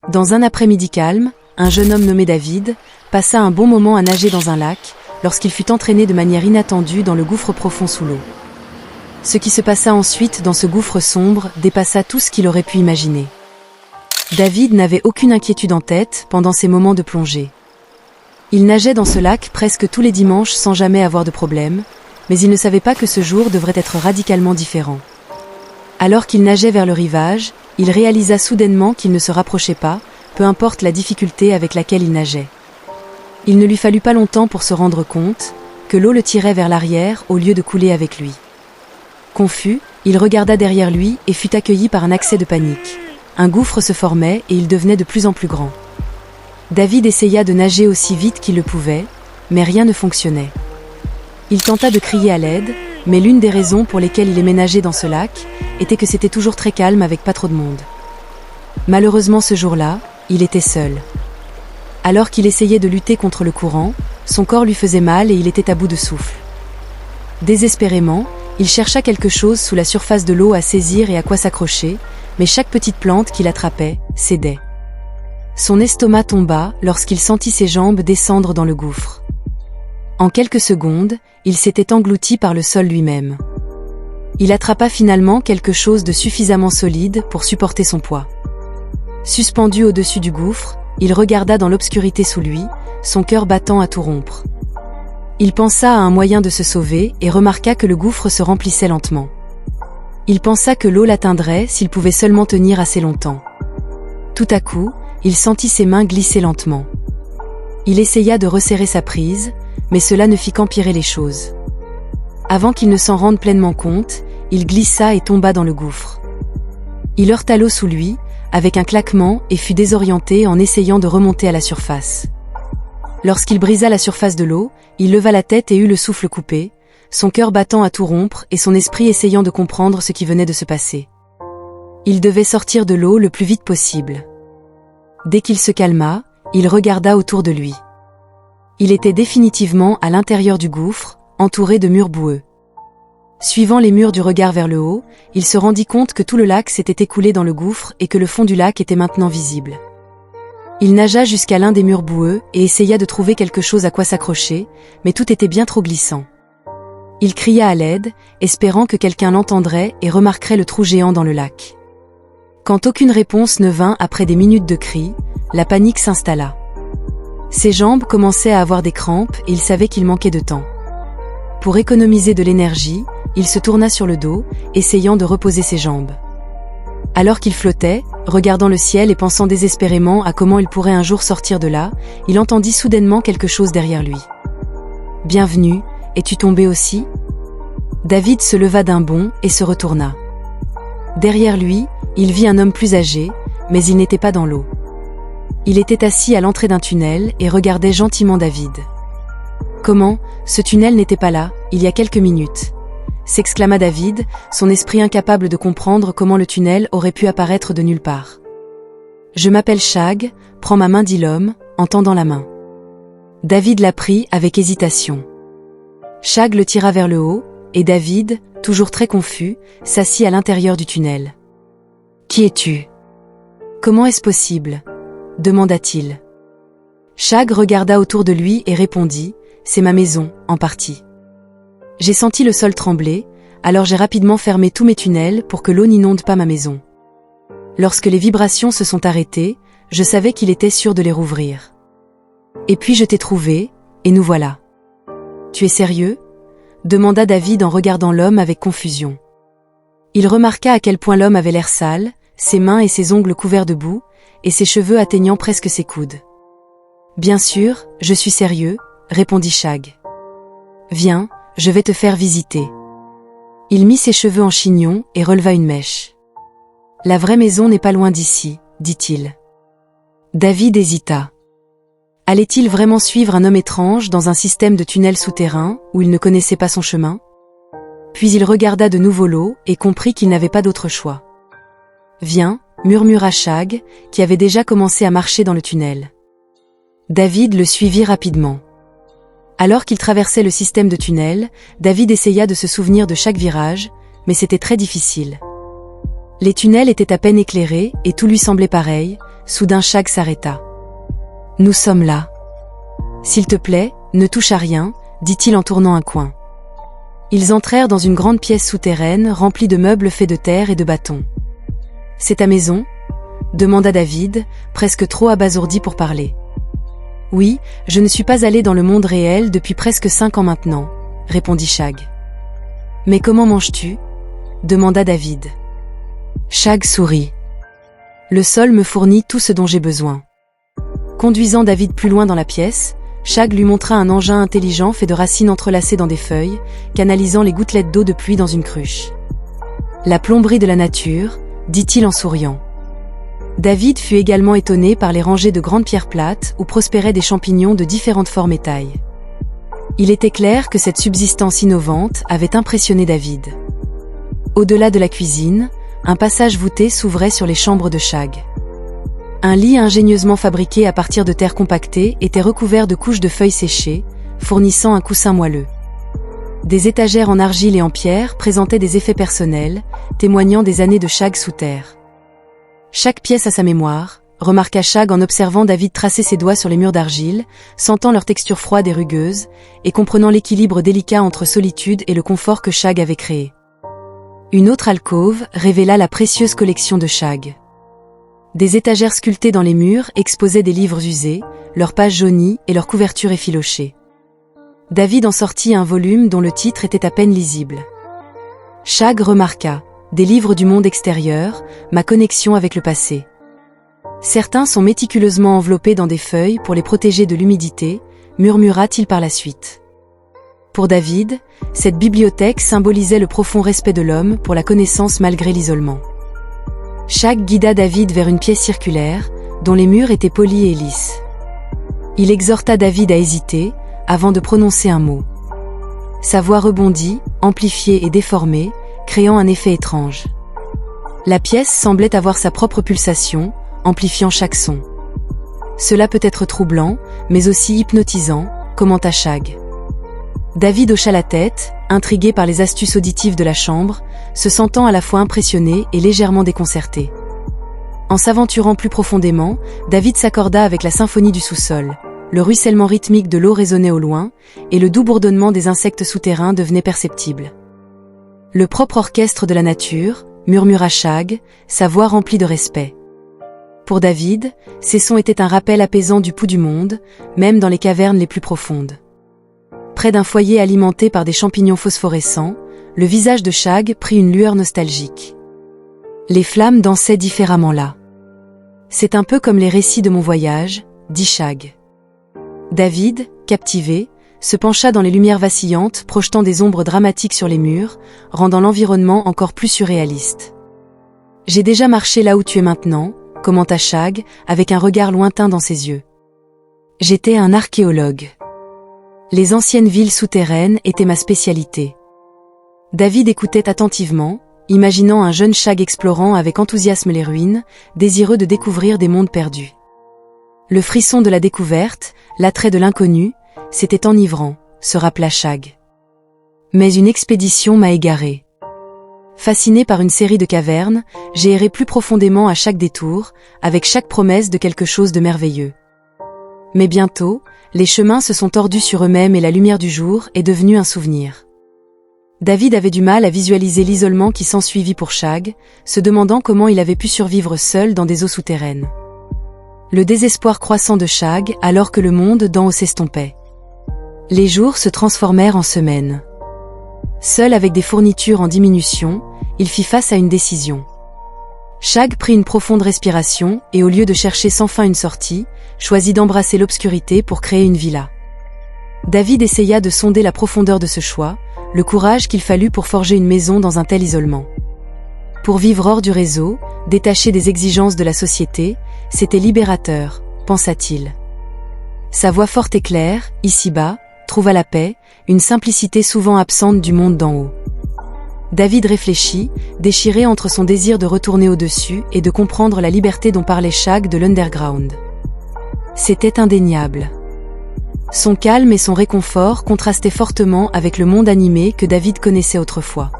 Dans un après-midi calme, un jeune homme nommé David passa un bon moment à nager dans un lac lorsqu'il fut entraîné de manière inattendue dans le gouffre profond sous l'eau. Ce qui se passa ensuite dans ce gouffre sombre dépassa tout ce qu'il aurait pu imaginer. David n'avait aucune inquiétude en tête pendant ces moments de plongée. Il nageait dans ce lac presque tous les dimanches sans jamais avoir de problème, mais il ne savait pas que ce jour devrait être radicalement différent. Alors qu'il nageait vers le rivage, il réalisa soudainement qu'il ne se rapprochait pas, peu importe la difficulté avec laquelle il nageait. Il ne lui fallut pas longtemps pour se rendre compte que l'eau le tirait vers l'arrière au lieu de couler avec lui. Confus, il regarda derrière lui et fut accueilli par un accès de panique. Un gouffre se formait et il devenait de plus en plus grand. David essaya de nager aussi vite qu'il le pouvait, mais rien ne fonctionnait. Il tenta de crier à l'aide, mais l'une des raisons pour lesquelles il aimait nager dans ce lac était que c'était toujours très calme avec pas trop de monde. Malheureusement ce jour-là, il était seul. Alors qu'il essayait de lutter contre le courant, son corps lui faisait mal et il était à bout de souffle. Désespérément, il chercha quelque chose sous la surface de l'eau à saisir et à quoi s'accrocher, mais chaque petite plante qu'il attrapait cédait. Son estomac tomba lorsqu'il sentit ses jambes descendre dans le gouffre. En quelques secondes, il s'était englouti par le sol lui-même. Il attrapa finalement quelque chose de suffisamment solide pour supporter son poids. Suspendu au-dessus du gouffre, il regarda dans l'obscurité sous lui, son cœur battant à tout rompre. Il pensa à un moyen de se sauver et remarqua que le gouffre se remplissait lentement. Il pensa que l'eau l'atteindrait s'il pouvait seulement tenir assez longtemps. Tout à coup, il sentit ses mains glisser lentement. Il essaya de resserrer sa prise, mais cela ne fit qu'empirer les choses. Avant qu'il ne s'en rende pleinement compte, il glissa et tomba dans le gouffre. Il heurta l'eau sous lui, avec un claquement, et fut désorienté en essayant de remonter à la surface. Lorsqu'il brisa la surface de l'eau, il leva la tête et eut le souffle coupé, son cœur battant à tout rompre et son esprit essayant de comprendre ce qui venait de se passer. Il devait sortir de l'eau le plus vite possible. Dès qu'il se calma, il regarda autour de lui. Il était définitivement à l'intérieur du gouffre, entouré de murs boueux. Suivant les murs du regard vers le haut, il se rendit compte que tout le lac s'était écoulé dans le gouffre et que le fond du lac était maintenant visible. Il nagea jusqu'à l'un des murs boueux et essaya de trouver quelque chose à quoi s'accrocher, mais tout était bien trop glissant. Il cria à l'aide, espérant que quelqu'un l'entendrait et remarquerait le trou géant dans le lac. Quand aucune réponse ne vint après des minutes de cris, la panique s'installa. Ses jambes commençaient à avoir des crampes et il savait qu'il manquait de temps. Pour économiser de l'énergie, il se tourna sur le dos, essayant de reposer ses jambes. Alors qu'il flottait, regardant le ciel et pensant désespérément à comment il pourrait un jour sortir de là, il entendit soudainement quelque chose derrière lui. « Bienvenue, es-tu tombé aussi ?» David se leva d'un bond et se retourna. Derrière lui, il vit un homme plus âgé, mais il n'était pas dans l'eau. Il était assis à l'entrée d'un tunnel et regardait gentiment David. « Comment, ce tunnel n'était pas là, il y a quelques minutes ?» s'exclama David, son esprit incapable de comprendre comment le tunnel aurait pu apparaître de nulle part. « Je m'appelle Shag, prends ma main, dit l'homme, en tendant la main. David la prit avec hésitation. Shag le tira vers le haut, et David, toujours très confus, s'assit à l'intérieur du tunnel. « Qui es-tu ? Comment est-ce possible ? Demanda-t-il. Shag regarda autour de lui et répondit, « C'est ma maison, en partie. J'ai senti le sol trembler, alors j'ai rapidement fermé tous mes tunnels pour que l'eau n'inonde pas ma maison. Lorsque les vibrations se sont arrêtées, je savais qu'il était sûr de les rouvrir. Et puis je t'ai trouvé, et nous voilà. »« Tu es sérieux ?» demanda David en regardant l'homme avec confusion. Il remarqua à quel point l'homme avait l'air sale, ses mains et ses ongles couverts de boue, et ses cheveux atteignant presque ses coudes. « Bien sûr, je suis sérieux, » répondit Shag. « Viens, je vais te faire visiter. » Il mit ses cheveux en chignon et releva une mèche. « La vraie maison n'est pas loin d'ici, » dit-il. David hésita. Allait-il vraiment suivre un homme étrange dans un système de tunnels souterrains où il ne connaissait pas son chemin? Puis il regarda de nouveau l'eau et comprit qu'il n'avait pas d'autre choix. « Viens, » murmura Shag, qui avait déjà commencé à marcher dans le tunnel. David le suivit rapidement. Alors qu'il traversait le système de tunnels, David essaya de se souvenir de chaque virage, mais c'était très difficile. Les tunnels étaient à peine éclairés et tout lui semblait pareil, soudain Shag s'arrêta. « Nous sommes là. S'il te plaît, ne touche à rien, dit-il en tournant un coin. Ils entrèrent dans une grande pièce souterraine remplie de meubles faits de terre et de bâtons. « C'est ta maison ?» demanda David, presque trop abasourdi pour parler. « Oui, je ne suis pas allé dans le monde réel depuis presque 5 ans maintenant, » répondit Shag. « Mais comment manges-tu » demanda David. Shag sourit. « Le sol me fournit tout ce dont j'ai besoin. » Conduisant David plus loin dans la pièce, Shag lui montra un engin intelligent fait de racines entrelacées dans des feuilles, canalisant les gouttelettes d'eau de pluie dans une cruche. « La plomberie de la nature », dit-il en souriant. David fut également étonné par les rangées de grandes pierres plates où prospéraient des champignons de différentes formes et tailles. Il était clair que cette subsistance innovante avait impressionné David. Au-delà de la cuisine, un passage voûté s'ouvrait sur les chambres de Shag. Un lit ingénieusement fabriqué à partir de terre compactée était recouvert de couches de feuilles séchées, fournissant un coussin moelleux. Des étagères en argile et en pierre présentaient des effets personnels, témoignant des années de Shag sous terre. Chaque pièce a sa mémoire, remarqua Shag en observant David tracer ses doigts sur les murs d'argile, sentant leur texture froide et rugueuse, et comprenant l'équilibre délicat entre solitude et le confort que Shag avait créé. Une autre alcôve révéla la précieuse collection de Shag. Des étagères sculptées dans les murs exposaient des livres usés, leurs pages jaunies et leurs couvertures effilochées. David en sortit un volume dont le titre était à peine lisible. Shag remarqua « Des livres du monde extérieur, ma connexion avec le passé ». Certains sont méticuleusement enveloppés dans des feuilles pour les protéger de l'humidité, murmura-t-il par la suite. Pour David, cette bibliothèque symbolisait le profond respect de l'homme pour la connaissance malgré l'isolement. Shag guida David vers une pièce circulaire, dont les murs étaient polis et lisses. Il exhorta David à hésiter, avant de prononcer un mot. Sa voix rebondit, amplifiée et déformée, créant un effet étrange. La pièce semblait avoir sa propre pulsation, amplifiant chaque son. Cela peut être troublant, mais aussi hypnotisant, commenta Shag. David hocha la tête, intrigué par les astuces auditives de la chambre, se sentant à la fois impressionné et légèrement déconcerté. En s'aventurant plus profondément, David s'accorda avec la symphonie du sous-sol. Le ruissellement rythmique de l'eau résonnait au loin, et le doux bourdonnement des insectes souterrains devenait perceptible. Le propre orchestre de la nature, murmura Shag, sa voix remplie de respect. Pour David, ces sons étaient un rappel apaisant du pouls du monde, même dans les cavernes les plus profondes. Près d'un foyer alimenté par des champignons phosphorescents, le visage de Shag prit une lueur nostalgique. Les flammes dansaient différemment là. C'est un peu comme les récits de mon voyage, dit Shag. David, captivé, se pencha dans les lumières vacillantes, projetant des ombres dramatiques sur les murs, rendant l'environnement encore plus surréaliste. J'ai déjà marché là où tu es maintenant, commenta Shag, avec un regard lointain dans ses yeux. J'étais un archéologue. Les anciennes villes souterraines étaient ma spécialité. David écoutait attentivement, imaginant un jeune Shag explorant avec enthousiasme les ruines, désireux de découvrir des mondes perdus. Le frisson de la découverte, l'attrait de l'inconnu, c'était enivrant, se rappela Shag. Mais une expédition m'a égaré. Fasciné par une série de cavernes, j'ai erré plus profondément à chaque détour, avec chaque promesse de quelque chose de merveilleux. Mais bientôt, les chemins se sont tordus sur eux-mêmes et la lumière du jour est devenue un souvenir. David avait du mal à visualiser l'isolement qui s'ensuivit pour Shag, se demandant comment il avait pu survivre seul dans des eaux souterraines. Le désespoir croissant de Shag alors que le monde d'en haut s'estompait. Les jours se transformèrent en semaines. Seul avec des fournitures en diminution, il fit face à une décision. Shag prit une profonde respiration et au lieu de chercher sans fin une sortie, choisit d'embrasser l'obscurité pour créer une villa. David essaya de sonder la profondeur de ce choix, le courage qu'il fallut pour forger une maison dans un tel isolement. Pour vivre hors du réseau, détaché des exigences de la société, c'était libérateur, pensa-t-il. Sa voix forte et claire, ici-bas, trouva la paix, une simplicité souvent absente du monde d'en haut. David réfléchit, déchiré entre son désir de retourner au-dessus et de comprendre la liberté dont parlait Shag de l'underground. C'était indéniable. Son calme et son réconfort contrastaient fortement avec le monde animé que David connaissait autrefois.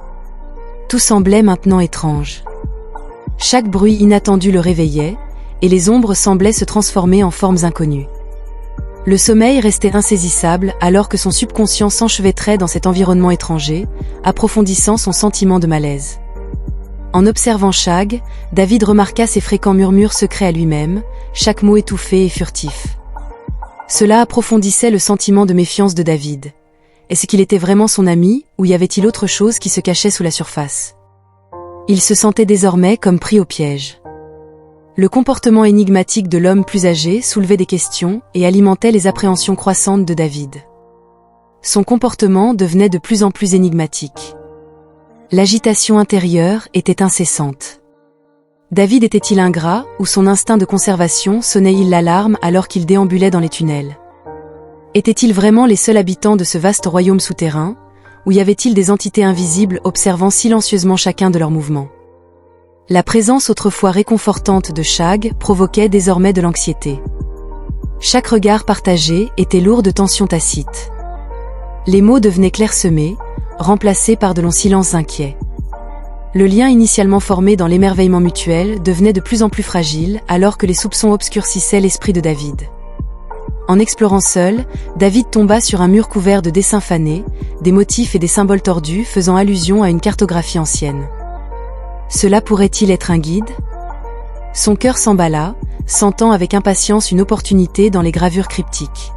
Tout semblait maintenant étrange. Chaque bruit inattendu le réveillait, et les ombres semblaient se transformer en formes inconnues. Le sommeil restait insaisissable alors que son subconscient s'enchevêtrait dans cet environnement étranger, approfondissant son sentiment de malaise. En observant Shag, David remarqua ses fréquents murmures secrets à lui-même, chaque mot étouffé et furtif. Cela approfondissait le sentiment de méfiance de David. Est-ce qu'il était vraiment son ami, ou y avait-il autre chose qui se cachait sous la surface? Il se sentait désormais comme pris au piège. Le comportement énigmatique de l'homme plus âgé soulevait des questions et alimentait les appréhensions croissantes de David. Son comportement devenait de plus en plus énigmatique. L'agitation intérieure était incessante. David était-il ingrat, ou son instinct de conservation sonnait-il l'alarme alors qu'il déambulait dans les tunnels? Étaient-ils vraiment les seuls habitants de ce vaste royaume souterrain, ou y avait-il des entités invisibles observant silencieusement chacun de leurs mouvements? La présence autrefois réconfortante de Shag provoquait désormais de l'anxiété. Chaque regard partagé était lourd de tensions tacites. Les mots devenaient clairsemés, remplacés par de longs silences inquiets. Le lien initialement formé dans l'émerveillement mutuel devenait de plus en plus fragile alors que les soupçons obscurcissaient l'esprit de David. En explorant seul, David tomba sur un mur couvert de dessins fanés, des motifs et des symboles tordus faisant allusion à une cartographie ancienne. Cela pourrait-il être un guide? Son cœur s'emballa, sentant avec impatience une opportunité dans les gravures cryptiques.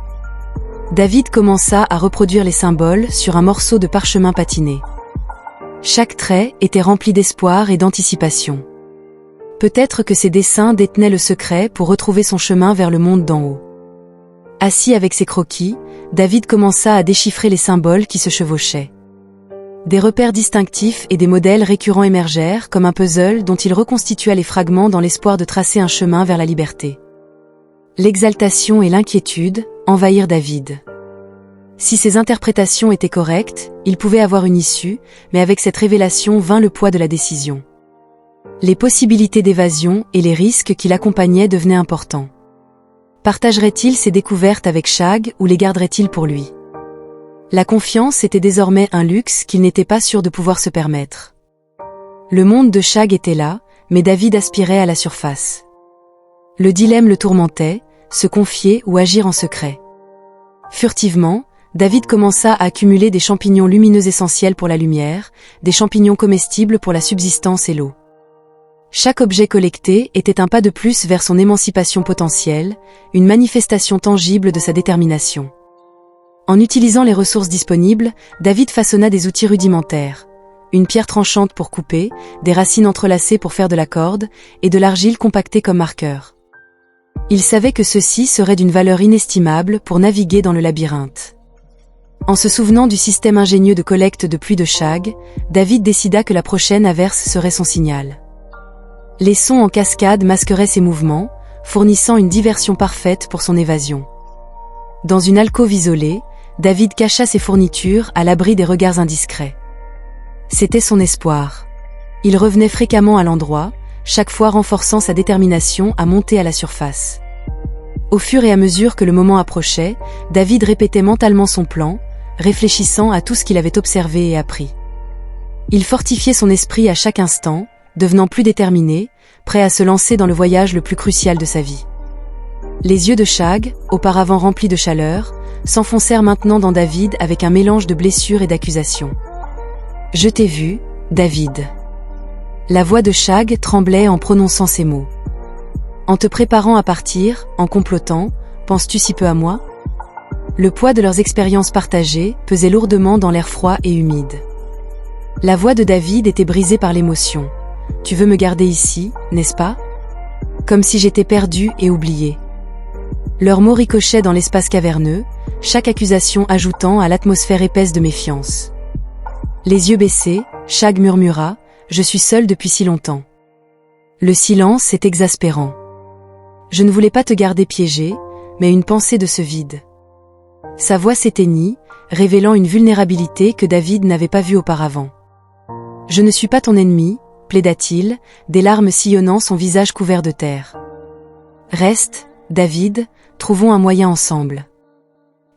David commença à reproduire les symboles sur un morceau de parchemin patiné. Chaque trait était rempli d'espoir et d'anticipation. Peut-être que ces dessins détenaient le secret pour retrouver son chemin vers le monde d'en haut. Assis avec ses croquis, David commença à déchiffrer les symboles qui se chevauchaient. Des repères distinctifs et des modèles récurrents émergèrent comme un puzzle dont il reconstitua les fragments dans l'espoir de tracer un chemin vers la liberté. L'exaltation et l'inquiétude envahirent David. Si ses interprétations étaient correctes, il pouvait avoir une issue, mais avec cette révélation vint le poids de la décision. Les possibilités d'évasion et les risques qui l'accompagnaient devenaient importants. Partagerait-il ses découvertes avec Shag ou les garderait-il pour lui? La confiance était désormais un luxe qu'il n'était pas sûr de pouvoir se permettre. Le monde de Shag était là, mais David aspirait à la surface. Le dilemme le tourmentait, se confier ou agir en secret. Furtivement, David commença à accumuler des champignons lumineux essentiels pour la lumière, des champignons comestibles pour la subsistance et l'eau. Chaque objet collecté était un pas de plus vers son émancipation potentielle, une manifestation tangible de sa détermination. En utilisant les ressources disponibles, David façonna des outils rudimentaires. Une pierre tranchante pour couper, des racines entrelacées pour faire de la corde, et de l'argile compactée comme marqueur. Il savait que ceci serait d'une valeur inestimable pour naviguer dans le labyrinthe. En se souvenant du système ingénieux de collecte de pluie de Shag, David décida que la prochaine averse serait son signal. Les sons en cascade masqueraient ses mouvements, fournissant une diversion parfaite pour son évasion. Dans une alcôve isolée, David cacha ses fournitures à l'abri des regards indiscrets. C'était son espoir. Il revenait fréquemment à l'endroit, chaque fois renforçant sa détermination à monter à la surface. Au fur et à mesure que le moment approchait, David répétait mentalement son plan, réfléchissant à tout ce qu'il avait observé et appris. Il fortifiait son esprit à chaque instant, devenant plus déterminé, prêt à se lancer dans le voyage le plus crucial de sa vie. Les yeux de Shag, auparavant remplis de chaleur, s'enfoncèrent maintenant dans David avec un mélange de blessure et d'accusation. « Je t'ai vu, David. » La voix de Shag tremblait en prononçant ces mots. « En te préparant à partir, en complotant, penses-tu si peu à moi ?» Le poids de leurs expériences partagées pesait lourdement dans l'air froid et humide. La voix de David était brisée par l'émotion. « Tu veux me garder ici, n'est-ce pas ? Comme si j'étais perdu et oublié. » Leurs mots ricochaient dans l'espace caverneux, chaque accusation ajoutant à l'atmosphère épaisse de méfiance. Les yeux baissés, Shag murmura « Je suis seul depuis si longtemps. » Le silence est exaspérant. Je ne voulais pas te garder piégé, mais une pensée de ce vide. Sa voix s'éteignit, révélant une vulnérabilité que David n'avait pas vue auparavant. « Je ne suis pas ton ennemi, plaida-t-il, des larmes sillonnant son visage couvert de terre. « Reste, David, trouvons un moyen ensemble. »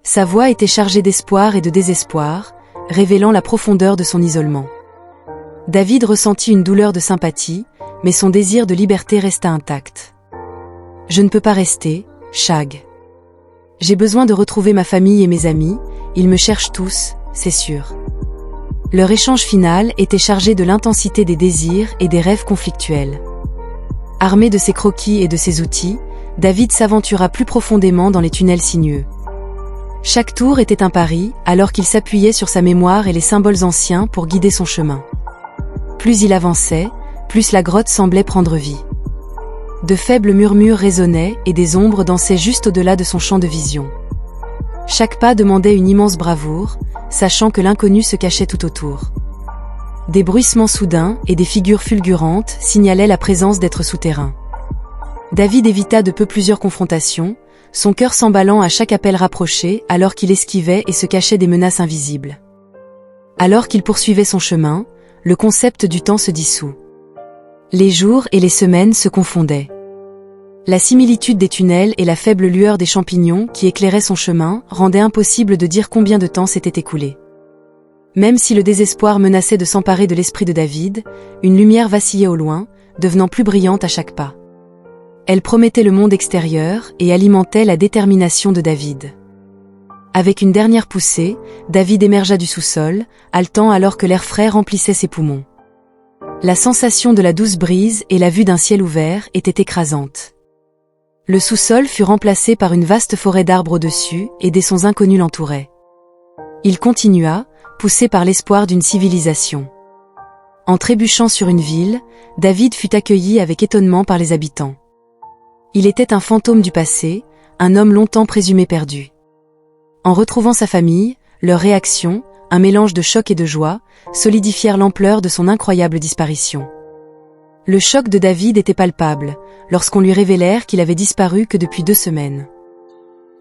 Sa voix était chargée d'espoir et de désespoir, révélant la profondeur de son isolement. David ressentit une douleur de sympathie, mais son désir de liberté resta intact. Je ne peux pas rester, Shag. J'ai besoin de retrouver ma famille et mes amis, ils me cherchent tous, c'est sûr. Leur échange final était chargé de l'intensité des désirs et des rêves conflictuels. Armé de ses croquis et de ses outils, David s'aventura plus profondément dans les tunnels sinueux. Chaque tour était un pari, alors qu'il s'appuyait sur sa mémoire et les symboles anciens pour guider son chemin. Plus il avançait, plus la grotte semblait prendre vie. De faibles murmures résonnaient et des ombres dansaient juste au-delà de son champ de vision. Chaque pas demandait une immense bravoure, sachant que l'inconnu se cachait tout autour. Des bruissements soudains et des figures fulgurantes signalaient la présence d'êtres souterrains. David évita de peu plusieurs confrontations, son cœur s'emballant à chaque appel rapproché alors qu'il esquivait et se cachait des menaces invisibles. Alors qu'il poursuivait son chemin, le concept du temps se dissout. Les jours et les semaines se confondaient. La similitude des tunnels et la faible lueur des champignons qui éclairaient son chemin rendaient impossible de dire combien de temps s'était écoulé. Même si le désespoir menaçait de s'emparer de l'esprit de David, une lumière vacillait au loin, devenant plus brillante à chaque pas. Elle promettait le monde extérieur et alimentait la détermination de David. Avec une dernière poussée, David émergea du sous-sol, haletant alors que l'air frais remplissait ses poumons. La sensation de la douce brise et la vue d'un ciel ouvert étaient écrasantes. Le sous-sol fut remplacé par une vaste forêt d'arbres au-dessus et des sons inconnus l'entouraient. Il continua, poussé par l'espoir d'une civilisation. En trébuchant sur une ville, David fut accueilli avec étonnement par les habitants. Il était un fantôme du passé, un homme longtemps présumé perdu. En retrouvant sa famille, leur réaction, un mélange de choc et de joie, solidifièrent l'ampleur de son incroyable disparition. Le choc de David était palpable, lorsqu'on lui révélèrent qu'il avait disparu que depuis 2 semaines.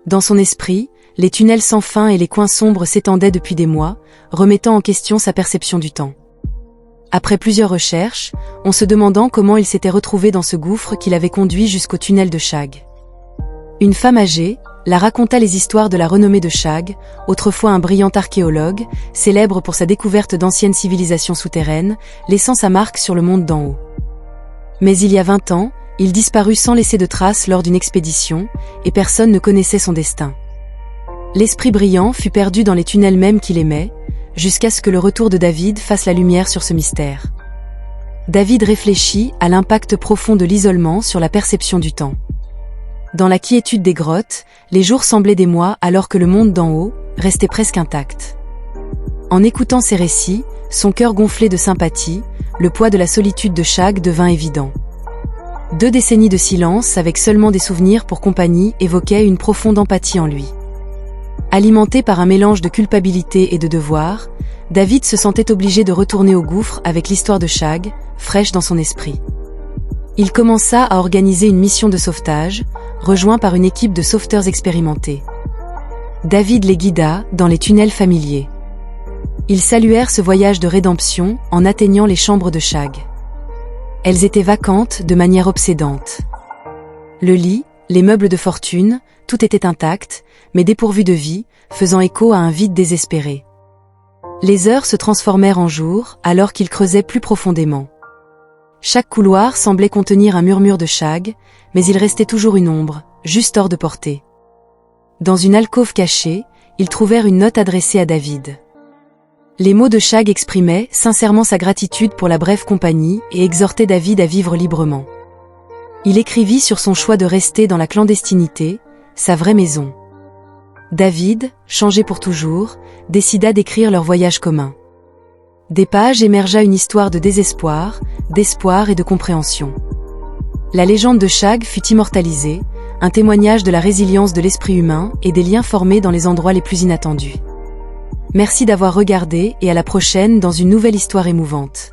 Dans son esprit, les tunnels sans fin et les coins sombres s'étendaient depuis des mois, remettant en question sa perception du temps. Après plusieurs recherches, on se demandant comment il s'était retrouvé dans ce gouffre qui l'avait conduit jusqu'au tunnel de Shag. Une femme âgée la raconta les histoires de la renommée de Shag, autrefois un brillant archéologue, célèbre pour sa découverte d'anciennes civilisations souterraines, laissant sa marque sur le monde d'en haut. Mais il y a 20 ans, il disparut sans laisser de traces lors d'une expédition, et personne ne connaissait son destin. L'esprit brillant fut perdu dans les tunnels mêmes qu'il aimait, jusqu'à ce que le retour de David fasse la lumière sur ce mystère. David réfléchit à l'impact profond de l'isolement sur la perception du temps. Dans la quiétude des grottes, les jours semblaient des mois alors que le monde d'en haut restait presque intact. En écoutant ces récits, son cœur gonflé de sympathie, le poids de la solitude de Shag devint évident. 2 décennies de silence avec seulement des souvenirs pour compagnie évoquaient une profonde empathie en lui. Alimenté par un mélange de culpabilité et de devoir, David se sentait obligé de retourner au gouffre avec l'histoire de Shag, fraîche dans son esprit. Il commença à organiser une mission de sauvetage, rejoint par une équipe de sauveteurs expérimentés. David les guida dans les tunnels familiers. Ils saluèrent ce voyage de rédemption en atteignant les chambres de Shag. Elles étaient vacantes de manière obsédante. Le lit, les meubles de fortune, tout était intact, mais dépourvu de vie, faisant écho à un vide désespéré. Les heures se transformèrent en jours alors qu'ils creusaient plus profondément. Chaque couloir semblait contenir un murmure de Shag, mais il restait toujours une ombre, juste hors de portée. Dans une alcôve cachée, ils trouvèrent une note adressée à David. Les mots de Shag exprimaient sincèrement sa gratitude pour la brève compagnie et exhortaient David à vivre librement. Il écrivit sur son choix de rester dans la clandestinité, sa vraie maison. David, changé pour toujours, décida d'écrire leur voyage commun. Des pages émergea une histoire de désespoir, d'espoir et de compréhension. La légende de Shag fut immortalisée, un témoignage de la résilience de l'esprit humain et des liens formés dans les endroits les plus inattendus. Merci d'avoir regardé et à la prochaine dans une nouvelle histoire émouvante.